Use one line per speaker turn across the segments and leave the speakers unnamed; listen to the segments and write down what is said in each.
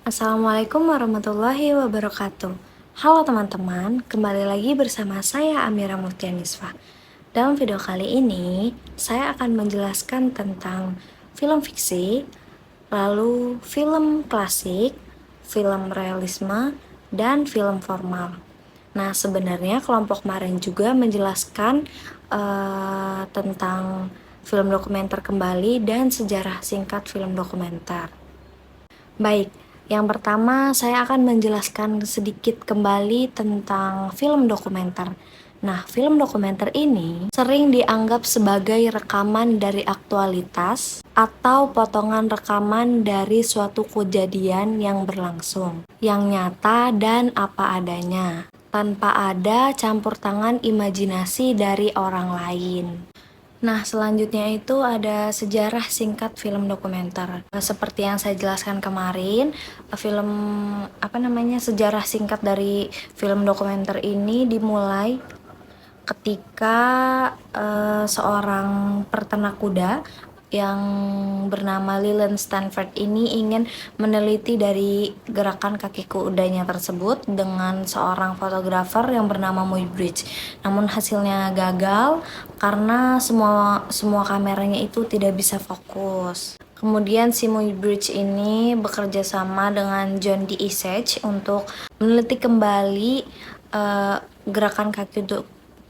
Assalamualaikum warahmatullahi wabarakatuh. Halo teman-teman, kembali lagi bersama saya Amira Muftianisfa. Dalam video kali ini, saya akan menjelaskan tentang film fiksi, lalu film klasik, film realisme, dan film formal. Nah, sebenarnya kelompok kemarin juga menjelaskan tentang film dokumenter kembali dan sejarah singkat film dokumenter. Baik, yang pertama saya akan menjelaskan sedikit kembali tentang film dokumenter. Nah, film dokumenter ini sering dianggap sebagai rekaman dari aktualitas atau potongan rekaman dari suatu kejadian yang berlangsung, yang nyata dan apa adanya, tanpa ada campur tangan imajinasi dari orang lain. Nah, selanjutnya itu ada sejarah singkat film dokumenter. Seperti yang saya jelaskan kemarin, sejarah singkat dari film dokumenter ini dimulai ketika seorang peternak kuda yang bernama Leland Stanford ini ingin meneliti dari gerakan kaki kudanya tersebut dengan seorang fotografer yang bernama Muybridge. Namun hasilnya gagal karena semua kameranya itu tidak bisa fokus. Kemudian si Muybridge ini bekerja sama dengan John D. Isaac untuk meneliti kembali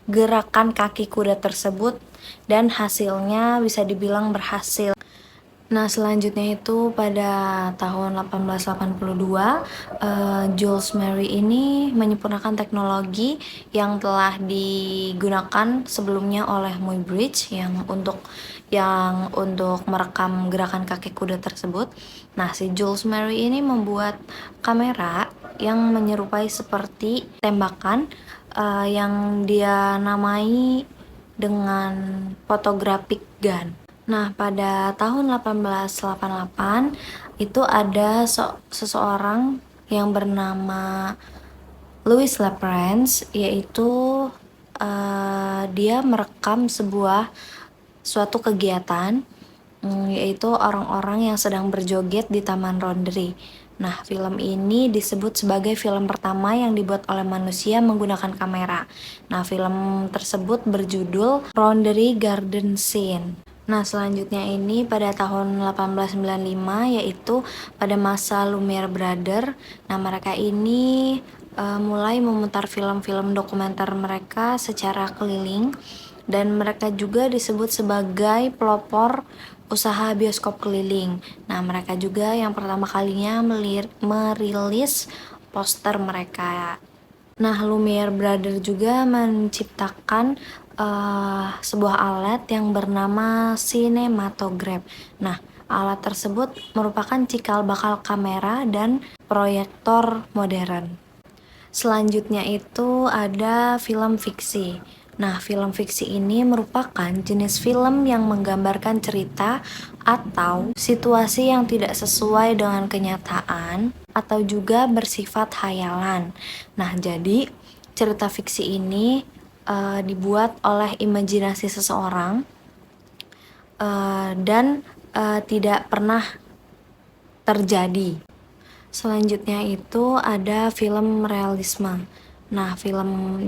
gerakan kaki kuda tersebut, dan hasilnya bisa dibilang berhasil. Nah, selanjutnya itu pada tahun 1882, Jules Mary ini menyempurnakan teknologi yang telah digunakan sebelumnya oleh Muybridge yang untuk merekam gerakan kaki kuda tersebut. Nah, si Jules Mary ini membuat kamera yang menyerupai seperti tembakan yang dia namai dengan photographic gun. Nah, pada tahun 1888 itu ada seseorang yang bernama Louis Lafrance, yaitu dia merekam suatu kegiatan, yaitu orang-orang yang sedang berjoget di Taman Rondery. Nah, film ini disebut sebagai film pertama yang dibuat oleh manusia menggunakan kamera. Nah, film tersebut berjudul Rondery Garden Scene. Nah, selanjutnya ini pada tahun 1895, yaitu pada masa Lumiere Brother. Nah, mereka ini mulai memutar film-film dokumenter mereka secara keliling, dan mereka juga disebut sebagai pelopor usaha bioskop keliling. Nah, mereka juga yang pertama kalinya merilis poster mereka. Nah, Lumiere Brother juga menciptakan sebuah alat yang bernama sinematograph. Nah, alat tersebut merupakan cikal bakal kamera dan proyektor modern. Selanjutnya itu ada film fiksi. Nah, film fiksi ini merupakan jenis film yang menggambarkan cerita atau situasi yang tidak sesuai dengan kenyataan atau juga bersifat hayalan. Nah, jadi cerita fiksi ini dibuat oleh imajinasi seseorang dan tidak pernah terjadi. Selanjutnya itu ada film realisme. Nah,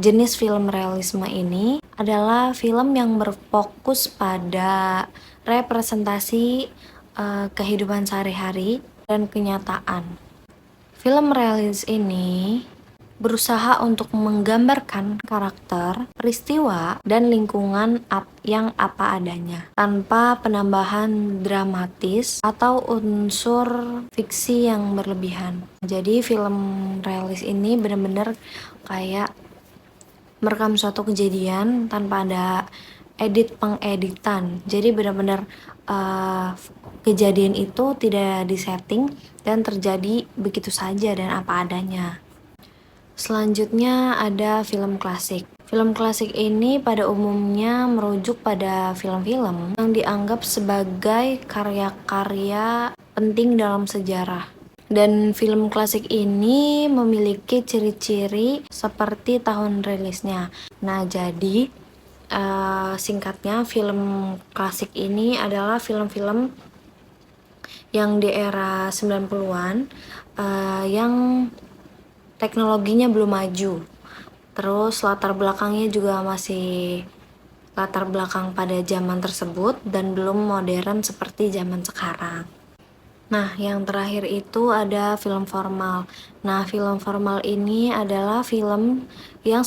jenis film realisme ini adalah film yang berfokus pada representasi kehidupan sehari-hari dan kenyataan. Film realis ini berusaha untuk menggambarkan karakter, peristiwa, dan lingkungan yang apa adanya, tanpa penambahan dramatis atau unsur fiksi yang berlebihan. Jadi film realis ini benar-benar kayak merekam suatu kejadian tanpa ada pengeditan. Jadi benar-benar kejadian itu tidak disetting dan terjadi begitu saja dan apa adanya. Selanjutnya ada film klasik. Film klasik ini pada umumnya merujuk pada film-film yang dianggap sebagai karya-karya penting dalam sejarah. Dan film klasik ini memiliki ciri-ciri seperti tahun rilisnya. Nah, jadi singkatnya film klasik ini adalah film-film yang di era 90-an yang teknologinya belum maju. Terus latar belakangnya juga masih latar belakang pada zaman tersebut dan belum modern seperti zaman sekarang. Nah, yang terakhir itu ada film formal. Nah, film formal ini adalah film yang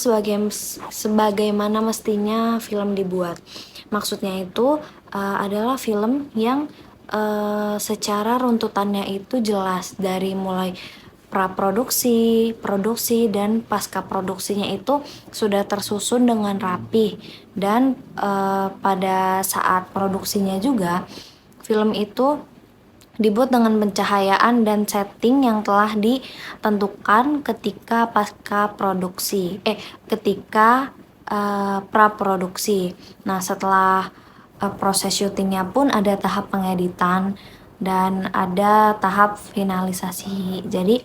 sebagaimana mestinya film dibuat. Maksudnya itu adalah film yang secara runtutannya itu jelas dari mulai praproduksi, produksi, dan pasca produksinya itu sudah tersusun dengan rapi. Dan pada saat produksinya juga, film itu dibuat dengan pencahayaan dan setting yang telah ditentukan ketika ketika praproduksi. Nah, setelah proses syutingnya pun ada tahap pengeditan dan ada tahap finalisasi. Jadi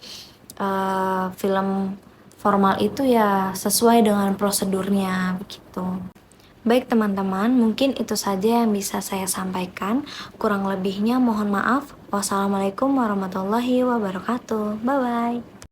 film formal itu ya sesuai dengan prosedurnya begitu. Baik teman-teman, mungkin itu saja yang bisa saya sampaikan. Kurang lebihnya mohon maaf. Wassalamualaikum warahmatullahi wabarakatuh. Bye-bye.